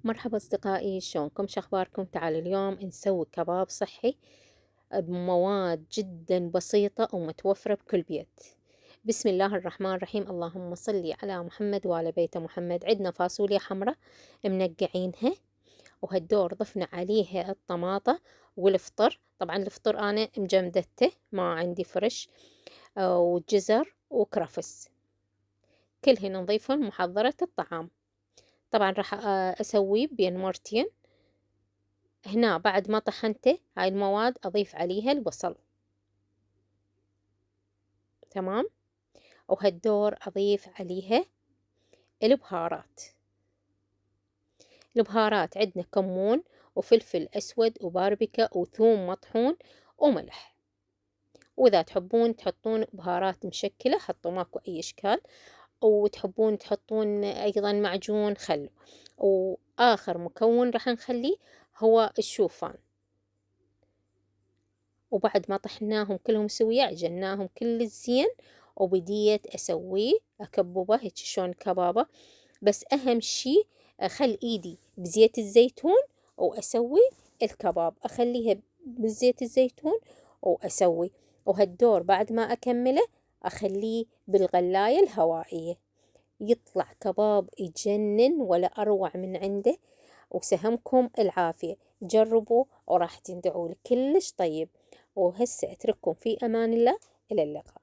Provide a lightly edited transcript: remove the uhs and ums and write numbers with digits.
مرحبا أصدقائي، شلونكم؟ شخباركم؟ تعالوا اليوم نسوي كباب صحي بمواد جدا بسيطة ومتوفرة بكل بيت. بسم الله الرحمن الرحيم. اللهم صل على محمد وعلى بيت محمد. عندنا فاصوليا حمراء منقعينها، وهالدور ضفنا عليها الطماطة والفطر. طبعا الفطر أنا مجمدته، ما عندي فرش، وجزر وكرفس، كلهن نضيفهم محضرة الطعام. طبعا راح أسويه بين مرتين. هنا بعد ما طحنته هاي المواد أضيف عليها البصل، تمام، وهالدور أضيف عليها البهارات. البهارات عندنا كمون وفلفل أسود وباربيكا وثوم مطحون وملح، وإذا تحبون تحطون بهارات مشكلة حطوا، ماكو أي إشكال، وتحبون تحطون أيضا معجون خل. وآخر مكون راح نخليه هو الشوفان. وبعد ما طحناهم كلهم سوية عجناهم كل الزين، وبديت أسويه أكببه هيك شلون كبابة. بس أهم شي أخل إيدي بزيت الزيتون وأسوي الكباب، أخليها بزيت الزيتون وأسوي. وهالدور بعد ما أكمله أخليه بالغلاية الهوائية، يطلع كباب يجنن ولا أروع من عنده. وسهمكم العافية، جربوا وراح تندعوا لي كلش طيب. وهسه أترككم في أمان الله، إلى اللقاء.